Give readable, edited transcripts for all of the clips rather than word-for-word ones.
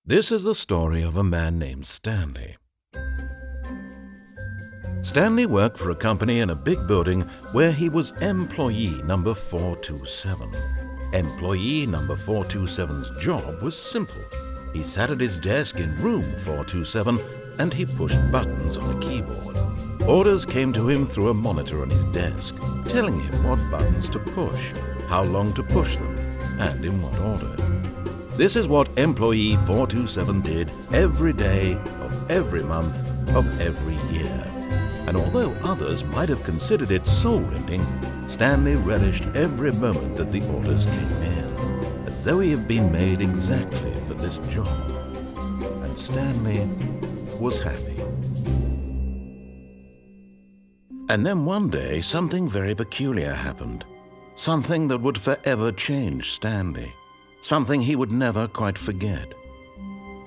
This is the story of a man named Stanley. Stanley worked for a company in a big building where he was employee number 427. Employee number 427's job was simple. He sat at his desk in room 427 and he pushed buttons on a keyboard. Orders came to him through a monitor on his desk, telling him what buttons to push, how long to push them, and in what order. This is what employee 427 did every day of every month of every year. And although others might have considered it soul-rending, Stanley relished every moment that the orders came in, as though he had been made exactly for this job. And Stanley was happy. And then one day, something very peculiar happened. Something that would forever change Stanley. Something he would never quite forget.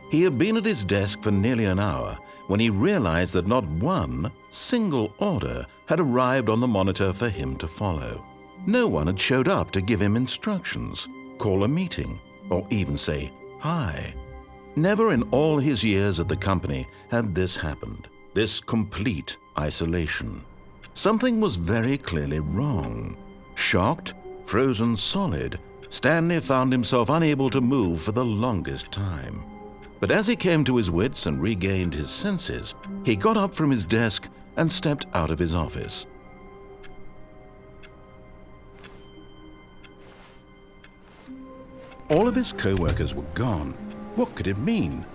He had been at his desk for nearly an hour when he realized that not one single order had arrived on the monitor for him to follow. No one had showed up to give him instructions, call a meeting, or even say hi. Never in all his years at the company had this happened, this complete isolation. Something was very clearly wrong. Shocked, frozen solid, Stanley found himself unable to move for the longest time. But as he came to his wits and regained his senses, he got up from his desk and stepped out of his office. All of his co-workers were gone. What could it mean?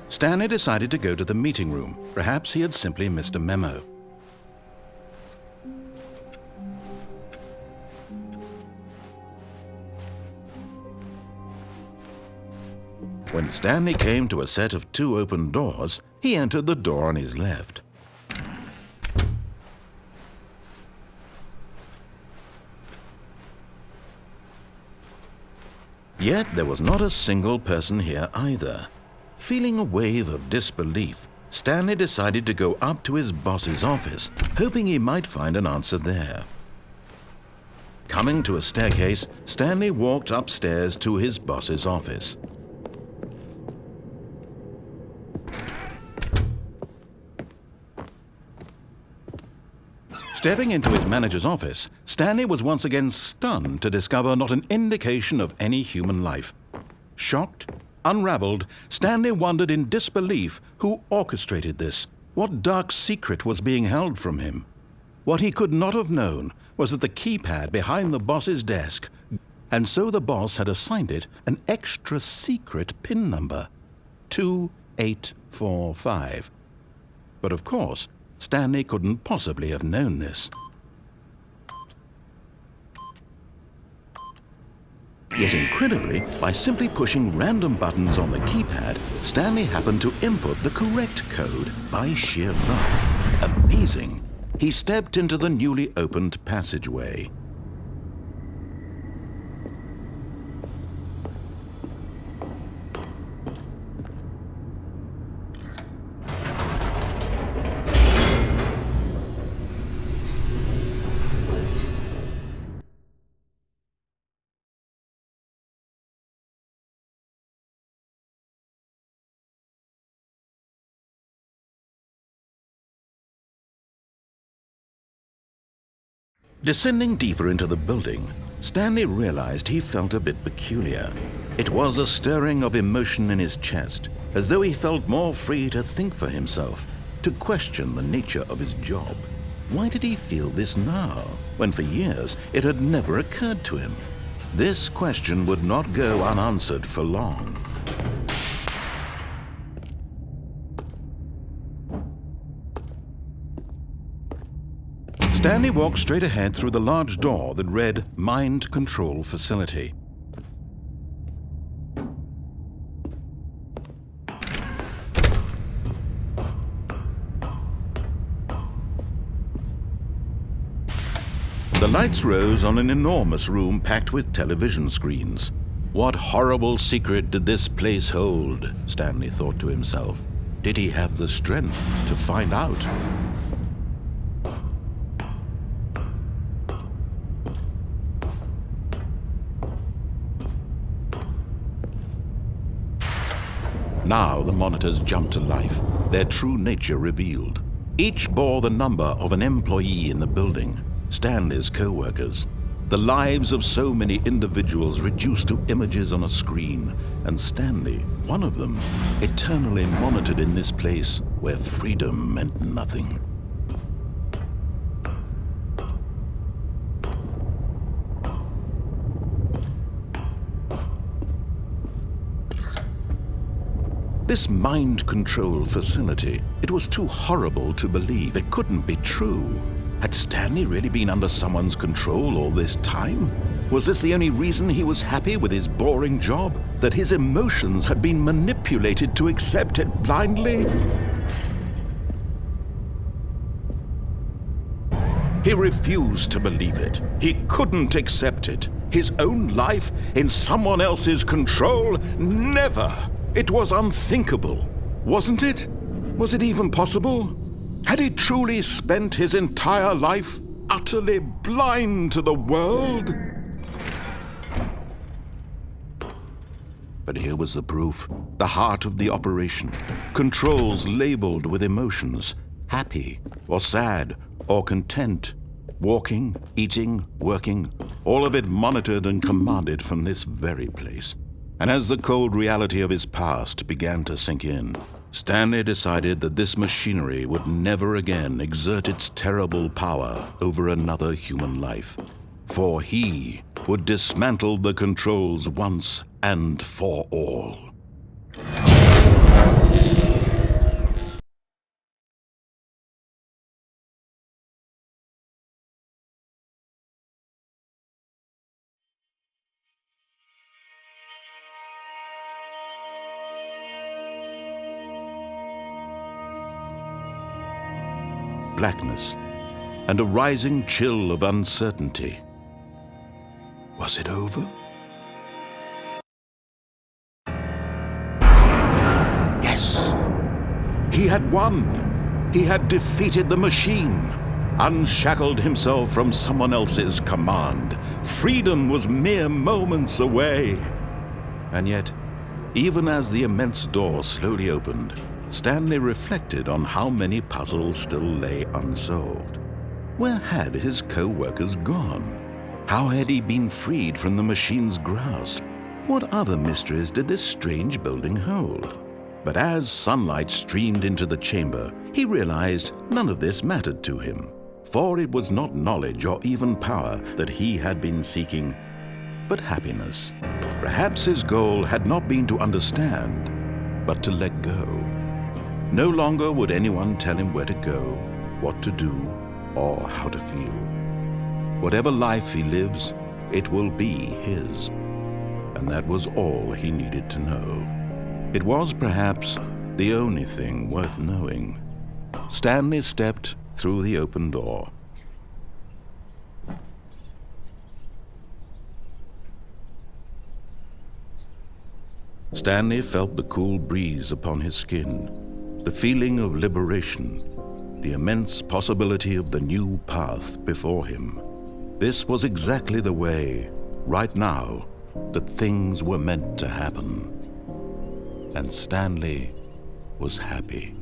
Stanley decided to go to the meeting room. Perhaps he had simply missed a memo. When Stanley came to a set of two open doors, he entered the door on his left. Yet there was not a single person here either. Feeling a wave of disbelief, Stanley decided to go up to his boss's office, hoping he might find an answer there. Coming to a staircase, Stanley walked upstairs to his boss's office. Stepping into his manager's office, Stanley was once again stunned to discover not an indication of any human life. Shocked, unraveled, Stanley wondered in disbelief who orchestrated this, what dark secret was being held from him. What he could not have known was that the keypad behind the boss's desk, and so the boss had assigned it an extra secret PIN number, 2845. But of course, Stanley couldn't possibly have known this. Yet incredibly, by simply pushing random buttons on the keypad, Stanley happened to input the correct code by sheer luck. Amazing! He stepped into the newly opened passageway. Descending deeper into the building, Stanley realized he felt a bit peculiar. It was a stirring of emotion in his chest, as though he felt more free to think for himself, to question the nature of his job. Why did he feel this now, when for years it had never occurred to him? This question would not go unanswered for long. Stanley walked straight ahead through the large door that read Mind Control Facility. The lights rose on an enormous room packed with television screens. What horrible secret did this place hold? Stanley thought to himself. Did he have the strength to find out? Now the monitors jumped to life, their true nature revealed. Each bore the number of an employee in the building, Stanley's co-workers. The lives of so many individuals reduced to images on a screen, and Stanley, one of them, eternally monitored in this place where freedom meant nothing. This mind control facility, it was too horrible to believe. It couldn't be true. Had Stanley really been under someone's control all this time? Was this the only reason he was happy with his boring job? That his emotions had been manipulated to accept it blindly? He refused to believe it. He couldn't accept it. His own life in someone else's control? Never! It was unthinkable, wasn't it? Was it even possible? Had he truly spent his entire life utterly blind to the world? But here was the proof, the heart of the operation. Controls labeled with emotions, happy or sad or content. Walking, eating, working, all of it monitored and commanded from this very place. And as the cold reality of his past began to sink in, Stanley decided that this machinery would never again exert its terrible power over another human life. For he would dismantle the controls once and for all. Blackness, and a rising chill of uncertainty. Was it over? Yes! He had won! He had defeated the machine, unshackled himself from someone else's command. Freedom was mere moments away. And yet, even as the immense door slowly opened, Stanley reflected on how many puzzles still lay unsolved. Where had his co-workers gone? How had he been freed from the machine's grasp? What other mysteries did this strange building hold? But as sunlight streamed into the chamber, he realized none of this mattered to him, for it was not knowledge or even power that he had been seeking, but happiness. Perhaps his goal had not been to understand, but to let go. No longer would anyone tell him where to go, what to do, or how to feel. Whatever life he lives, it will be his. And that was all he needed to know. It was perhaps the only thing worth knowing. Stanley stepped through the open door. Stanley felt the cool breeze upon his skin. The feeling of liberation, the immense possibility of the new path before him. This was exactly the way, right now, that things were meant to happen. And Stanley was happy.